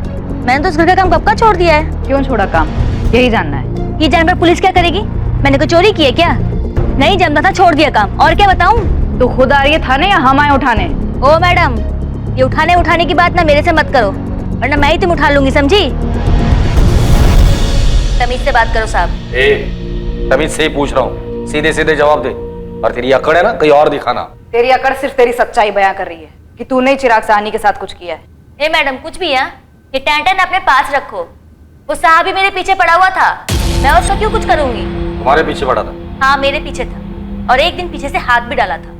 मैंने तो उस घर का काम कब का छोड़ दिया है। क्यों छोड़ा काम, यही जानना है? ये जानकर पुलिस क्या करेगी? मैंने कोई चोरी की है क्या? नहीं जमता था, छोड़ दिया काम। और क्या बताऊं? तो खुद आ रही है थाने या हम आए उठाने? ओ मैडम, ये उठाने की बात ना मेरे से मत करो, वरना मैं ही तुम उठा लूंगी, समझी? तमीज से बात करो साहब। तमीज से ही पूछ रहा हूँ, सीधे सीधे जवाब दे। और तेरी अकड़ है ना, कहीं और दिखाना। तेरी अकड़ सिर्फ तेरी सच्चाई बयां कर रही है कि तूने चिराग साहनी के साथ कुछ किया है। ए मैडम, कुछ भी है? ये टैंटन अपने पास रखो। वो साहब ही मेरे पीछे पड़ा हुआ था, मैं उसका क्यों कुछ करूंगी? तुम्हारे पीछे पड़ा था? हाँ मेरे पीछे था, और एक दिन पीछे से हाथ भी डाला था।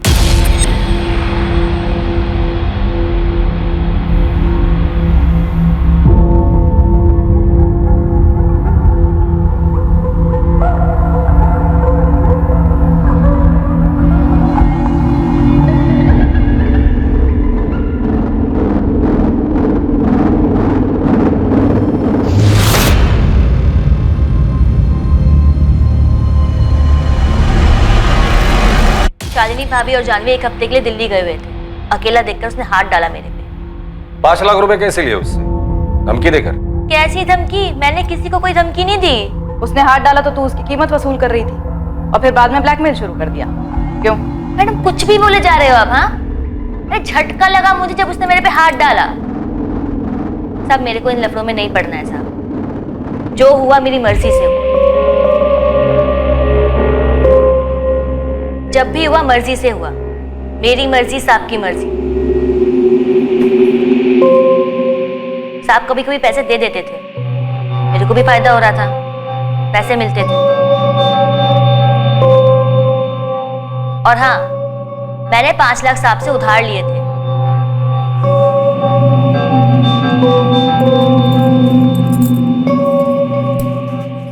शालिनी भाभी और जानवी एक हफ्ते के लिए दिल्ली गए हुए थे। अकेला देखकर उसने हाथ डाला मेरे पे। 5 लाख रुपए कैसे लिए उससे? धमकी देकर? कैसी धमकी? मैंने किसी को कोई धमकी नहीं दी। उसने हाथ डाला तो तू उसकी कीमत वसूल कर रही थी, और फिर बाद में ब्लैकमेल शुरू कर दिया। क्यों? मैडम कुछ भी बोले जा रहे हो आप? हाँ, अरे झटका लगा मुझे जब उसने मेरे पे हाथ डाला। साहब मेरे को इन लफड़ों में नहीं पड़ना है साहब, जो हुआ मेरी मर्जी से हुआ। जब भी हुआ मर्जी से हुआ, मेरी मर्जी साहब की मर्जी। साहब कभी कभी पैसे दे देते थे, मेरे को भी फायदा हो रहा था, पैसे मिलते थे। और हाँ, मैंने 5 लाख साहब से उधार लिए थे।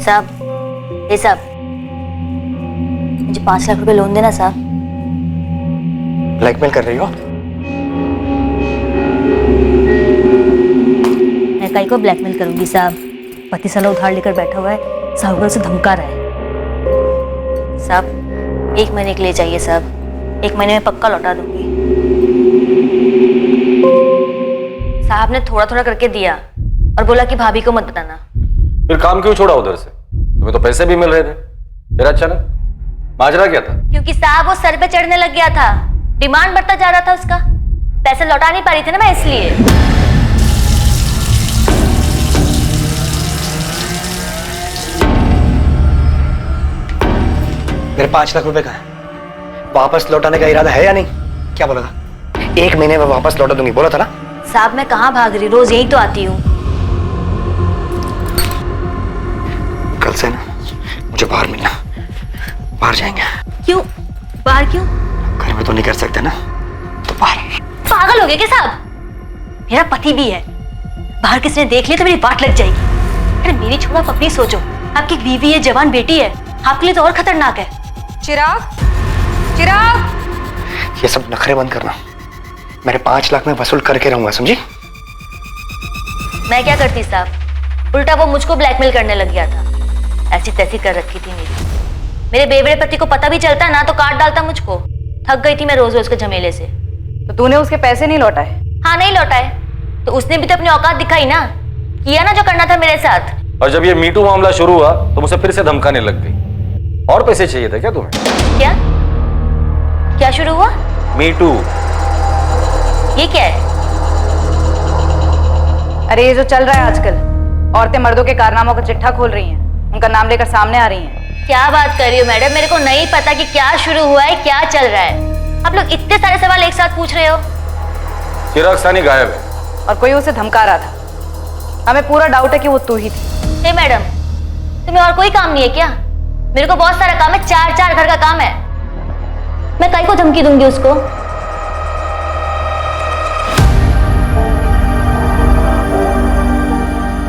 साहब, ये साहब मुझे 5 लाख रुपए लोन देना साहब। ब्लैकमेल कर रही हो? मैं कई को ब्लैकमेल करूंगी साहब? पति साला उधार लेकर बैठा हुआ है, साहब उसे धमका रहा है। साहब 1 महीने के लिए चाहिए साहब, 1 महीने में पक्का लौटा दूंगी। साहब ने थोड़ा थोड़ा करके दिया, और बोला कि भाभी को मत बताना। फिर काम क्यों छोड़ा उधर से? तुम्हें तो पैसे भी मिल रहे थे, फिर अचानक माजरा क्या था? क्योंकि साहब वो सर पे चढ़ने लग गया था, डिमांड बढ़ता जा रहा था उसका, पैसे लौटा नहीं पा रही थी ना मैं, इसलिए। मेरे 5 लाख रुपए का है, वापस लौटाने का इरादा है या नहीं? क्या बोला था? 1 महीने में वापस लौटा दूंगी बोला था ना? साहब मैं कहाँ भाग रही, रोज यही तो आती हूँ। कल से ना मुझे बाहर मिलना, बाहर जाएंगे। क्यों बाहर क्यों? घर में तो नहीं कर सकते ना, तो बाहर। पागल हो गए क्या साहब? मेरा पति भी है, बाहर किसी ने देख लिया तो मेरी बात लग जाएगी। अरे मेरी छोड़ो, आप अपनी सोचो, आपकी बीवी है, जवान बेटी है, आपके लिए तो और खतरनाक है। चिराग, चिराग, ये सब नखरे बंद करना, मेरे 5 लाख में वसूल करके रहूंगा, समझी? मैं क्या करती साहब, उल्टा वो मुझको ब्लैकमेल करने लग गया था, ऐसी तैसी कर रखी थी मेरे बेवड़े पति को पता भी चलता ना तो काट डालता मुझको। थक गई थी मैं रोज रोज के झमेले से। तो तूने उसके पैसे नहीं लौटाए? हाँ नहीं लौटाए, तो उसने भी तो अपनी औकात दिखाई ना, किया ना जो करना था मेरे साथ। और जब ये मीटू मामला शुरू हुआ तो मुझे फिर से धमकाने लग गई। और पैसे चाहिए थे क्या तुम्हें? क्या क्या शुरू हुआ? मीटू। ये क्या है? अरे ये जो चल रहा है आजकल, औरतें मर्दों के कारनामों का चिट्ठा खोल रही हैं, उनका नाम लेकर सामने आ रही हैं। क्या बात कर रही हो मैडम, मेरे को नहीं पता कि क्या शुरू हुआ है, क्या चल रहा है। आप लोग इतने सारे सवाल एक साथ पूछ रहे हो। चिराग सानी गायब है और कोई उसे धमका रहा था। हमें पूरा डाउट है कि वो तू ही थी। हे मैडम, तुम्हें और कोई काम नहीं है क्या? मेरे को बहुत सारा काम है, 4 घर का काम है। मैं कहीं को धमकी दूंगी उसको?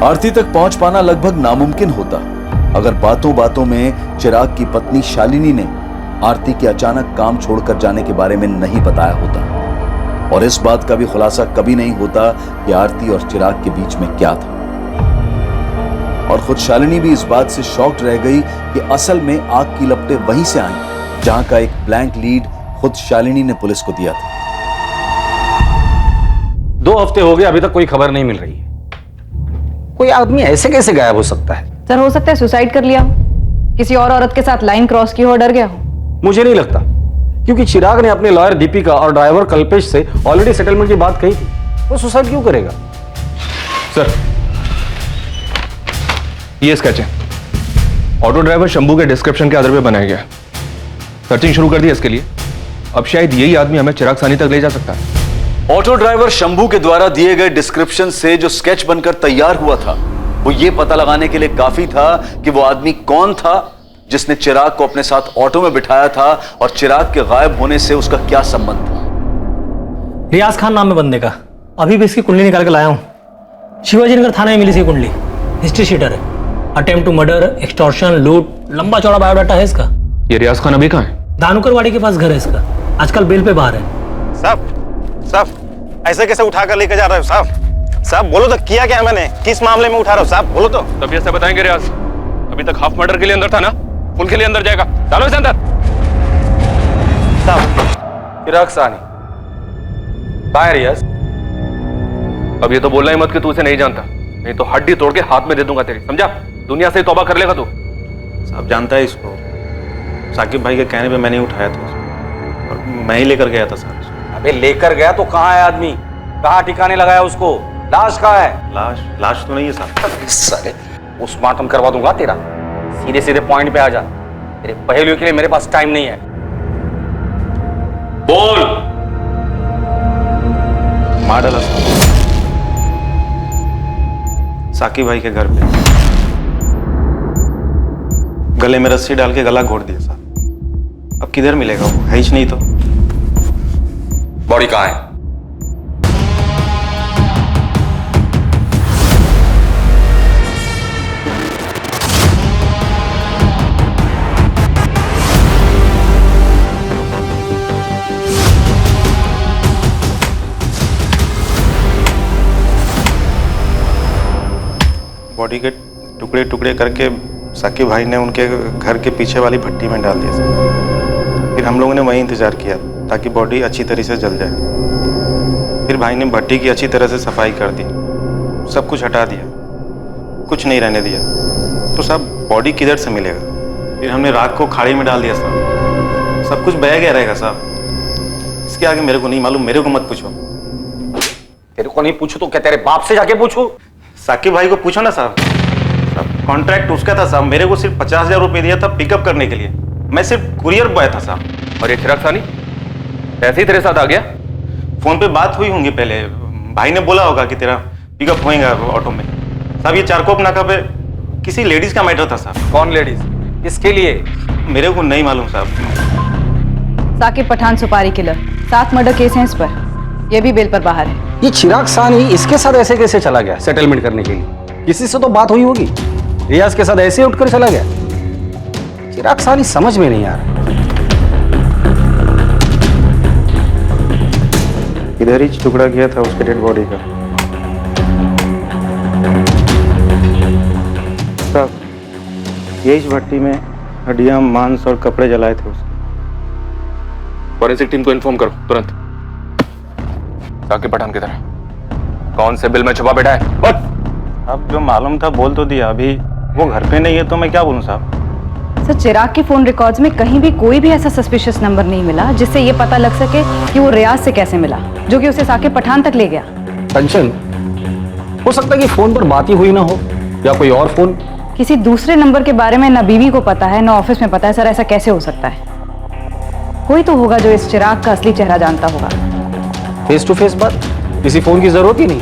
आरती तक पहुंच पाना लगभग नामुमकिन होता अगर बातों बातों में चिराग की पत्नी शालिनी ने आरती के अचानक काम छोड़कर जाने के बारे में नहीं बताया होता, और इस बात का भी खुलासा कभी नहीं होता कि आरती और चिराग के बीच में क्या था। और खुद शालिनी भी इस बात से शॉक्ड रह गई कि असल में आग की लपटें वहीं से आई जहां का एक ब्लैंक लीड खुद शालिनी ने पुलिस को दिया था। 2 हफ्ते हो गए, अभी तक कोई खबर नहीं मिल रही है। कोई आदमी ऐसे कैसे गायब हो सकता है? सर हो सकता है सुसाइड कर लिया हो, किसी और औरत के साथ लाइन क्रॉस की हो, डर गया हो। मुझे नहीं लगता, क्योंकि चिराग ने अपने लॉयर दीपिका और ड्राइवर कल्पेश से ऑलरेडी सेटलमेंट की बात कही थी। वो सुसाइड क्यों करेगा? सर ये स्केच है, ऑटो ड्राइवर शंभू के डिस्क्रिप्शन के आधार पर बनाया गया। सर्चिंग शुरू कर दी इसके लिए, अब शायद यही आदमी हमें चिराग सानी तक ले जा सकता है। ऑटो ड्राइवर शंभू के द्वारा दिए गए डिस्क्रिप्शन से जो स्केच बनकर तैयार हुआ था वो ये पता लगाने के लिए काफी था कि वो आदमी कौन था जिसने चिराग को अपने साथ ऑटो में बिठाया था और चिराग के गायब होने से उसका क्या संबंध था। रियाज खान नाम है बंदे का, अभी भी इसकी कुंडली निकाल के लाया हूं। शिवाजी नगर थाने में मिली सी कुंडली, हिस्ट्री शीटर है, अटेम्प्ट टू मर्डर, एक्सटॉर्शन, लूट, लंबा चौड़ा बायोडाटा है इसका। ये रियाज खान अभी कहां है? दानुकरवाड़ी के पास घर है इसका, आजकल बेल पे बाहर है। साहब ऐसे कैसे उठा कर लेकर जा रहे हो साहब? साहब बोलो तो, किया क्या मैंने, किस मामले में उठा रहे हो साहब, बोलो तो। तबीयत से बताएंगे रियाज, अभी तक हाफ मर्डर के लिए अंदर था ना, फुल के लिए अंदर जाएगा, डालो इसे अंदर। साहब चिराग सानी कहां है रियाज? अब ये तो बोलना ही मत कि तू उसे नहीं जानता, नहीं तो हड्डी तोड़ के हाथ में दे दूंगा तेरी, समझा? दुनिया से तौबा कर लेगा तू। साहब जानता है इसको, साकिब भाई के कहने पे मैंने उठाया था उसको, और मैं ही लेकर गया था सर। अबे लेकर गया तो कहां है आदमी, कहां ठिकाने लगाया उसको? लाश कहां है? लाश तो नहीं है साहब। साले पोस्टमार्टम करवा दूंगा तेरा। सीधे सीधे पॉइंट पे आ जा, तेरे पहेलियों के लिए मेरे पास टाइम नहीं है। बोल। मार डाला साकिब भाई के घर पे, गले में रस्सी डाल के गला घोट दिया साहब। अब किधर मिलेगा वो, है ही नहीं तो। बॉडी कहां है? बॉडी के टुकड़े टुकड़े करके साकिब भाई ने उनके घर के पीछे वाली भट्टी में डाल दिया सर। फिर हम लोगों ने वहीं इंतजार किया ताकि बॉडी अच्छी तरह से जल जाए। फिर भाई ने भट्टी की अच्छी तरह से सफाई कर दी, सब कुछ हटा दिया। कुछ नहीं रहने दिया। तो साहब बॉडी किधर से मिलेगा? फिर हमने रात को खाड़ी में डाल दिया साहब। सब कुछ बह गया रहेगा साहब। इसके आगे मेरे को नहीं मालूम, मेरे को मत पूछो। तेरे को नहीं पूछू तो क्या तेरे बाप से जाके पूछू? साकिब भाई को पूछो ना साहब। कॉन्ट्रैक्ट उसका था साहब, मेरे को सिर्फ 50,000 रुपये दिया था पिकअप करने के लिए। मैं सिर्फ कुरियर बॉय था साहब। और ये चिराग सानी ऐसे ही तेरे साथ आ गया? फोन पे बात हुई होंगी पहले, भाई ने बोला होगा कि तेरा पिकअप होएगा ऑटो में। साहब ये चारकोप नाका पे किसी लेडीज का मैटर था साहब। कौन लेडीज? किसके लिए? मेरे को नहीं मालूम साहब। साकिब पठान सुपारी किलर, 7 मर्डर केस हैं इस पर। ये भी बेल पर बाहर है। ये चिराग सानी इसके साथ ऐसे कैसे चला गया सेटलमेंट करने के लिए? किसी से तो बात हुई होगी। रियाज के साथ ऐसे उठकर चला गया। चिराग सानी समझ में नहीं आ रहा। इधर ही टुकड़ा किया था उसके डेड बॉडी का। साहब यही भट्टी में हड्डियां, मांस और कपड़े जलाए थे उसके। फॉरेंसिक टीम को इन्फॉर्म करो तुरंत। साकिब पठान किधर है? कौन से बिल में छुपा बैठा है? बस अब जो मालूम था बोल तो दिया। अभी वो घर पे नहीं है तो मैं क्या बोलूं साहब? सर चिराग के फोन रिकॉर्ड्स में कहीं भी कोई भी ऐसा सस्पिशियस नंबर नहीं मिला जिससे ये पता लग सके कि वो रियाज से कैसे मिला, जो कि उसे साकिब पठान तक ले गया। कंचन, हो सकता है कि फोन पर बात ही हुई ना हो, या कोई और फोन। किसी दूसरे नंबर के बारे में ना बीवी को पता है ना ऑफिस में पता है। सर ऐसा कैसे हो सकता है? कोई तो होगा जो इस चिराग का असली चेहरा जानता होगा। फेस टू फेस बात, किसी फोन की जरूरत ही नहीं।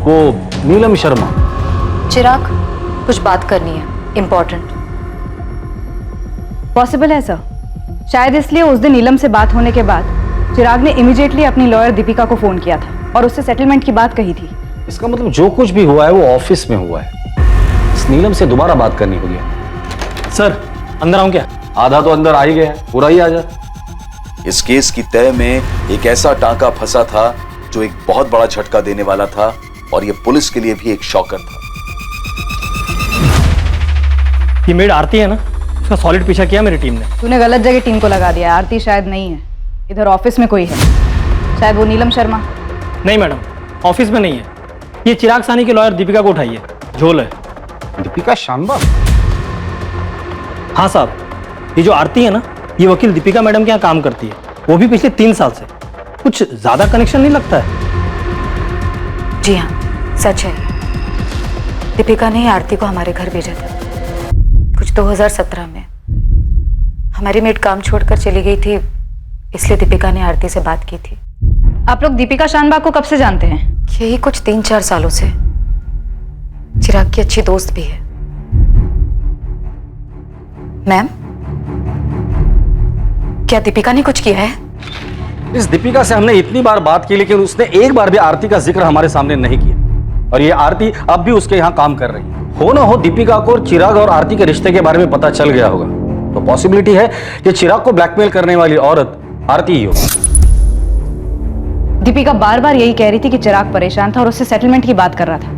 वो नीलम शर्मा। चिराग कुछ बात करनी है, इम्पोर्टेंट। पॉसिबल है सर। शायद इसलिए उस दिन नीलम से बात होने के बाद चिराग ने इमीडिएटली अपनी लॉयर दीपिका को फोन किया था और उससे सेटलमेंट की बात कही थी। इसका मतलब जो कुछ भी हुआ है वो ऑफिस में हुआ है। इस नीलम से दोबारा बात करनी होगी। सर अंदर आऊं क्या? आधा तो अंदर आ ही गया, पूरा ही आ जा। इस केस की तय में एक ऐसा टांका फंसा था जो एक बहुत बड़ा झटका देने वाला था, और यह पुलिस के लिए भी एक शॉकर था। ये मेड आरती है ना, उसका सॉलिड पीछा किया मेरी टीम ने। तूने गलत जगह टीम को लगा दिया। आरती शायद नहीं है, इधर ऑफिस में कोई है। शायद वो नीलम शर्मा। नहीं मैडम, ऑफिस में नहीं है। ये चिराग सानी के लॉयर दीपिका को उठाइए, झोल है। दीपिका शानबाग? हाँ साहब, ये जो आरती है ना, ये वकील दीपिका मैडम के यहाँ काम करती है, वो भी पिछले 3 साल से। कुछ ज्यादा कनेक्शन नहीं लगता है? जी हाँ, सच है। दीपिका ने आरती को हमारे घर भेजा था कुछ 2017 में। हमारी मेड काम छोड़कर चली गई थी, इसलिए दीपिका ने आरती से बात की थी। आप लोग दीपिका शानबाग को कब से जानते हैं? यही कुछ 3-4 सालों से। चिराग की अच्छी दोस्त भी है। मैम, क्या दीपिका ने कुछ किया है? इस दीपिका से हमने इतनी बार बात की, लेकिन उसने एक बार भी आरती का जिक्र हमारे सामने नहीं किया। और ये आरती अब भी उसके यहाँ काम कर रही है। हो ना हो दीपिका को चिराग और आरती के रिश्ते के बारे में पता चल गया होगा, तो पॉसिबिलिटी है कि चिराग को ब्लैकमेल करने वाली औरत आरती ही होगी। दीपिका बार बार यही कह रही थी कि चिराग परेशान था और उससे सेटलमेंट की बात कर रहा था।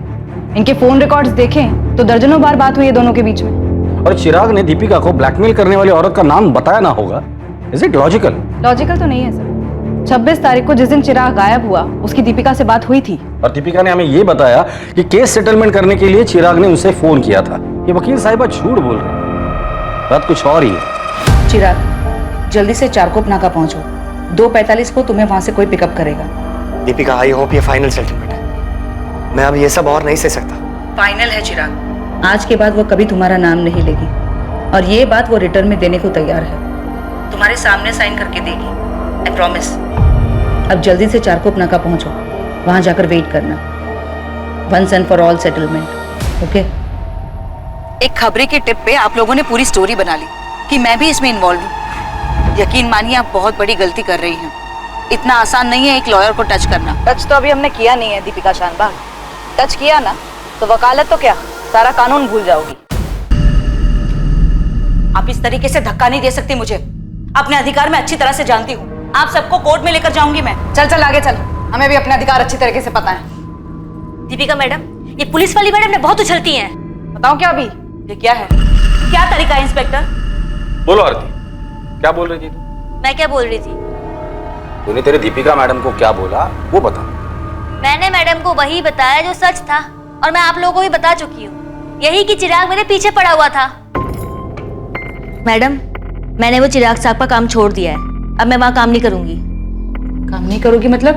इनके फोन रिकॉर्ड्स देखें तो दर्जनों बार बात हुई है दोनों के बीच में। और चिराग ने दीपिका को ब्लैकमेल करने वाली औरत का नाम बताया ना होगा। Is it logical? लॉजिकल तो नहीं है सर। 26 तारीख को जिस दिन चिराग गायब हुआ, उसकी दीपिका से बात हुई थी। और दीपिका ने हमें यह बताया कि केस सेटलमेंट करने के लिए चिराग ने उसे फोन किया था। ये वकील साहिबा झूठ बोल रहे हैं, बात कुछ और ही है। चिराग, जल्दी से चारकोप नाका पहुंचो। 2:45 को तुम्हें वहां से कोई पिकअप करेगा। दीपिका, आई होप ये फाइनल सेटलमेंट है। मैं अब ये सब और नहीं सह सकता। फाइनल है चिराग। आज के बाद वो कभी तुम्हारा नाम नहीं लेगी, और ये बात वो रिटर्न में देने को तैयार है। तुम्हारे सामने साइन करके देगी, आई प्रॉमिस। अब जल्दी से चारकोप नाका पहुंचो, वहां जाकर वेट करना। Once and for all settlement, okay? एक खबरी के टिप पे आप लोगों ने पूरी स्टोरी बना ली कि मैं भी इसमें इन्वॉल्व हूँ। यकीन मानिए आप बहुत बड़ी गलती कर रही हैं। इतना आसान नहीं है एक लॉयर को टच करना। टच तो अभी हमने किया नहीं है दीपिका शानबाग। टच किया ना तो वकालत तो क्या, सारा कानून भूल जाओगी। आप इस तरीके से धक्का नहीं दे सकती मुझे। अपने अधिकार में अच्छी तरह से जानती हूँ। आप सबको कोर्ट में लेकर जाऊंगी मैं। चल चल आगे चल, हमें भी अपने अधिकार अच्छी तरीके से पता है। दीपिका मैडम, ये पुलिस वाली मैडम ने बहुत उछलती हैं। बताओ क्या अभी? ये क्या है? क्या तरीका है इंस्पेक्टर? बोलो आरती, क्या बोल रही थी तू? मैं क्या बोल रही थी? तूने तेरे दीपिका मैडम को क्या बोला वो बता। मैंने मैडम को वही बताया जो सच था, और मैं आप लोगों को भी बता चुकी हूँ। यही कि चिराग मेरे पीछे पड़ा हुआ था। मैडम, मैंने वो चिराग साहब का काम छोड़ दिया है। अब मैं वहां काम नहीं करूंगी। काम नहीं करोगी मतलब?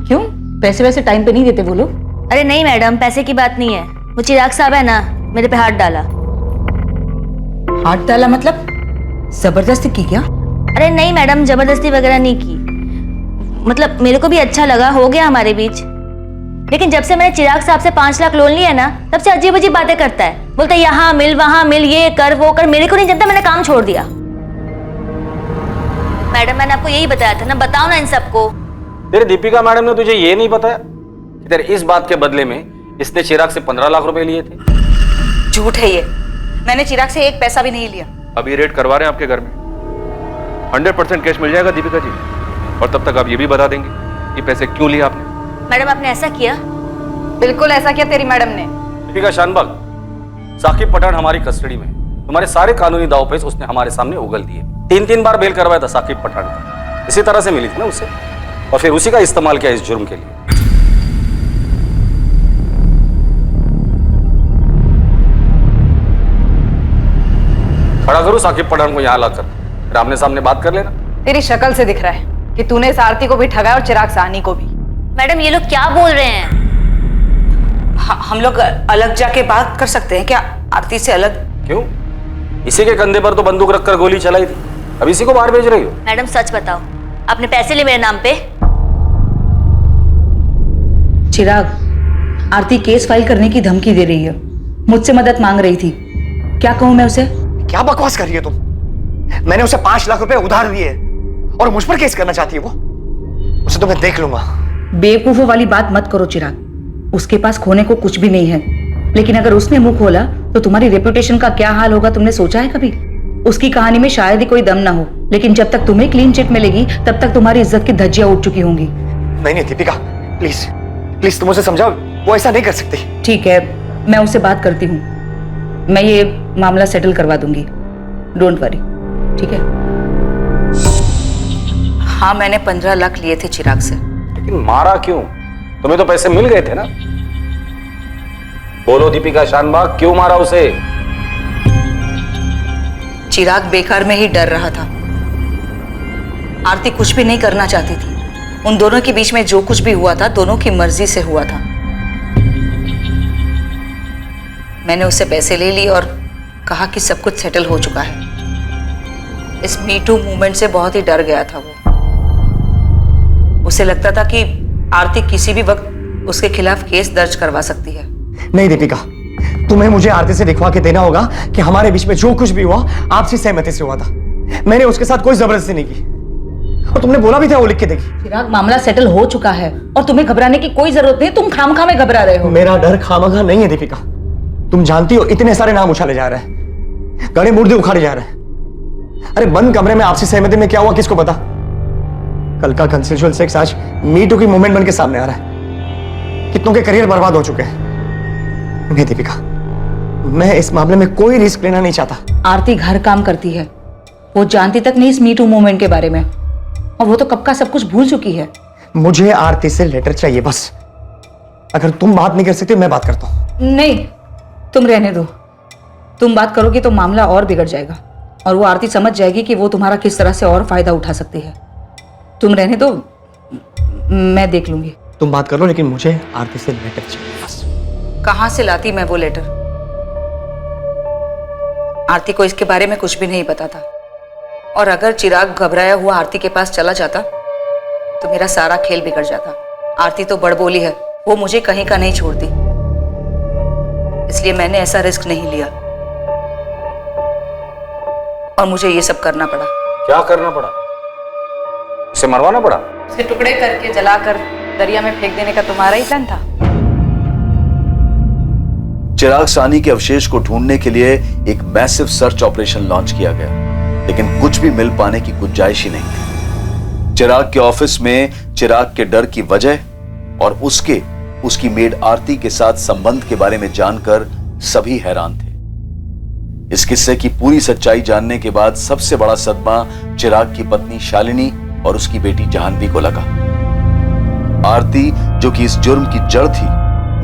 क्यों? पैसे वैसे टाइम पे नहीं देते वो लोग? अरे नहीं मैडम, पैसे की बात नहीं है। वो चिराग साहब है ना, मेरे पे हाथ डाला। हाथ डाला मतलब जबरदस्ती की क्या? अरे नहीं मैडम, जबरदस्ती वगैरह नहीं की। मतलब मेरे को भी अच्छा लगा, हो गया हमारे बीच। लेकिन जब से मैंने चिराग साहब से 5 लाख लोन लिया ना, तब से अजीब अजीब बातें करता है। बोलता है यहाँ मिल, वहां मिल, ये कर वो कर। मेरे को नहीं जानता, मैंने काम छोड़ दिया। मैडम, मैंने आपको यही बताया था ना, बताओ ना इन सबको। तेरे दीपिका मैडम ने तुझे ये नहीं बताया कि तेरे इस बात के बदले में इसने चिराग से 15 लाख रुपए लिए थे? झूठ है ये। मैंने चिराग से 1 पैसा भी नहीं लिया। अभी रेड करवा रहे हैं आपके घर में, 100% कैश मिल जाएगा दीपिका जी। और तब तक आप ये भी बता देंगे कि पैसे क्यों लिए आपने। मैडम, आपने ऐसा किया? बिल्कुल ऐसा किया तेरी मैडम ने। दीपिका शानबाग, साकिब पठान हमारी कस्टडी में। तुम्हारे सारे कानूनी दांवपेच उसने हमारे सामने उगल दिए। 3 बार बेल करवाया था साकिब पठान का। इसी तरह से मिली थी ना उससे, और फिर उसी का इस्तेमाल किया इस जुर्म के लिए। खड़ा करूं साकिब पठान को यहाँ लाकर, फिर आमने सामने बात कर लेना। तेरी शक्ल से दिख रहा है कि तूने इस आरती को भी ठगाया और चिराग साहनी को भी। मैडम, ये लोग क्या बोल रहे हैं? हम लोग अलग जाके बात कर सकते हैं क्या? आरती से अलग? क्यों? इसी के कंधे पर तो बंदूक रखकर गोली चलाई थी, अब इसी को बाहर भेज रही हो? मैडम सच बताओ, आपने पैसे लिए मेरे नाम पे? चिराग, आरती केस फाइल करने की धमकी दे रही है, मुझसे मदद मांग रही थी। क्या कहूं मैं उसे? क्या बकवास कर रही है तुम? मैंने उसे 5 लाख रुपए उधार दिए और मुझ पर केस करना चाहती है वो। उसे तो मैं देख लूंगा। बेवकूफों वाली बात मत करो चिराग। उसके पास खोने को कुछ भी नहीं है, लेकिन अगर उसने मुंह खोला तो तुम्हारी रेपुटेशन का क्या हाल होगा, तुमने सोचा है कभी? उसकी कहानी में शायद ही कोई दम ना हो, लेकिन जब तक तुम्हें क्लीन चिट मिलेगी तब तक तुम्हारी इज्जत की धज्जियां उठ चुकी होंगी। नहीं दीपिका, प्लीज प्लीज तुम उसे समझाओ, वो ऐसा नहीं कर सकती। ठीक है, मैं उससे बात करती हूँ। मैं ये मामला सेटल करवा दूंगी, डोंट वरी, ठीक है? हाँ, मैंने 15 लाख लिए थे चिराग से। लेकिन मारा क्यों? तुम्हें तो पैसे मिल गए थे ना। बोलो दीपिका शानबाग, क्यों मारा उसे? चिराग बेकार में ही डर रहा था। आरती कुछ भी नहीं करना चाहती थी। उन दोनों के बीच में जो कुछ भी हुआ था, दोनों की मर्जी से हुआ था। मैंने उससे पैसे ले लिए और कहा कि सब कुछ सेटल हो चुका है। इस मी टू मूवमेंट से बहुत ही डर गया था वो। उसे लगता था कि आरती किसी भी वक्त उसके खिलाफ केस दर्ज करवा सकती है। नहीं दीपिका, तुम्हें मुझे आरती से दिखवा के देना होगा कि हमारे बीच में जो कुछ भी हुआ आपसी सहमति से हुआ था। मैंने उसके साथ कोई जबरदस्ती नहीं की, और तुमने बोला भी था वो लिख के देगी। चिराग, मामला सेटल हो चुका है और तुम्हें घबराने की कोई जरूरत नहीं। तुम खामखा में घबरा रहे हो। मेरा डर खामखा नहीं है दीपिका। तुम जानती हो इतने सारे नाम उछाले जा रहे हैं, गड़े मुर्दे उखाड़े जा रहे हैं। अरे बंद कमरे में आपसी सहमति में क्या हुआ किसको पता? कल का कंसेंशुअल सेक्स आज मी टू की मूवमेंट बन के सामने आ रहा है। कितनों के करियर बर्बाद हो चुके हैं। नहीं दीपिका, मैं इस मामले में कोई रिस्क लेना नहीं चाहता। आरती घर काम करती है, वो जानती तक नहीं इस मी टू मूवमेंट के बारे में, और वो तो कब का सब कुछ भूल चुकी है। मुझे आरती से लेटर चाहिए बस। अगर तुम बात नहीं कर सकती मैं बात करता हूं। नहीं, तुम रहने दो। तुम बात करोगी तो मामला और बिगड़ जाएगा, और वो आरती समझ जाएगी कि वो तुम्हारा किस तरह से और फायदा उठा सकती है। तुम रहने दो, मैं देख लूंगी। तुम बात कर लो, लेकिन मुझे आरती से लेटर चाहिए बस। कहां से लाती मैं वो लेटर? आरती को इसके बारे में कुछ भी नहीं पता था, और अगर चिराग घबराया हुआ आरती के पास चला जाता तो मेरा सारा खेल बिगड़ जाता। आरती तो बड़बोली है, वो मुझे कहीं का नहीं छोड़ती, इसलिए मैंने ऐसा रिस्क नहीं लिया और मुझे ये सब करना पड़ा। क्या करना पड़ा? उसे मरवाना पड़ा? उसे टुकड़े करके जलाकर दरिया में फेंक देने का तुम्हारा ही प्लान था? चिराग साहनी के अवशेष को ढूंढने के लिए एक मैसिव सर्च ऑपरेशन लॉन्च किया गया, लेकिन कुछ भी मिल पाने की गुंजाइश ही नहीं थी। चिराग के ऑफिस में चिराग के डर की वजह और उसकी मेड आरती के साथ संबंध के बारे में जानकर सभी हैरान थे। इस किस्से की पूरी सच्चाई जानने के बाद सबसे बड़ा सदमा चिराग की पत्नी शालिनी और उसकी बेटी जाह्नवी को लगा। आरती, जो कि इस जुर्म की जड़ थी,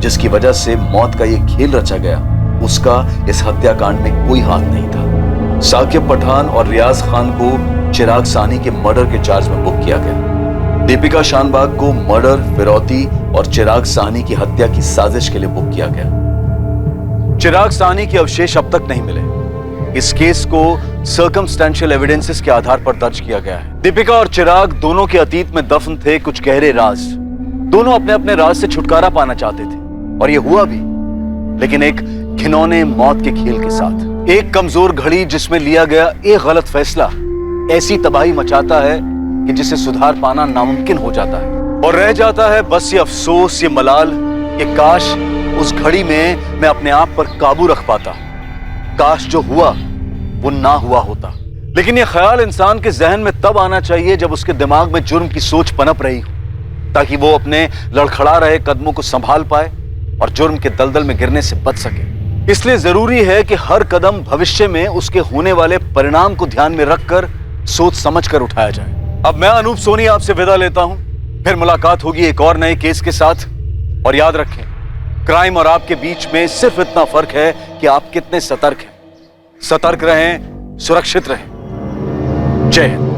जिसकी वजह से मौत का यह खेल रचा गया, उसका इस हत्याकांड में कोई हाथ नहीं था। साकिब पठान और रियाज खान को चिराग सानी के मर्डर के चार्ज में बुक किया गया। दीपिका शानबाग को मर्डर, फिरौती और चिराग सानी की हत्या की साजिश के लिए बुक किया गया। चिराग सानी के अवशेष अब तक नहीं मिले। इस केस को सर्कमस्टेंशियल एविडेंसेस के आधार पर दर्ज किया गया है। दीपिका और चिराग दोनों के अतीत में दफन थे कुछ गहरे राज। दोनों अपने अपने राज से छुटकारा पाना चाहते थे और ये हुआ भी, लेकिन एक घिनौने मौत के खेल के साथ। एक कमजोर घड़ी जिसमें लिया गया एक गलत फैसला ऐसी तबाही मचाता है कि जिसे सुधार पाना नामुमकिन हो जाता है और रह जाता है बस ये अफसोस, ये मलाल कि काश उस घड़ी में मैं अपने आप पर काबू रख पाता, काश जो हुआ वो ना हुआ होता। लेकिन ये ख्याल इंसान के जहन में तब आना चाहिए जब उसके दिमाग में जुर्म की सोच पनप रही हो, ताकि वो अपने लड़खड़ा रहे कदमों को संभाल पाए और जुर्म के दलदल में गिरने से बच सके। इसलिए जरूरी है कि हर कदम भविष्य में उसके होने वाले परिणाम को ध्यान में रखकर सोच समझ कर उठाया जाए। अब मैं अनूप सोनी आपसे विदा लेता हूं, फिर मुलाकात होगी एक और नए केस के साथ। और याद रखें, क्राइम और आपके बीच में सिर्फ इतना फर्क है कि आप कितने सतर्क हैं। सतर्क रहें, सुरक्षित रहें। जय हिंद।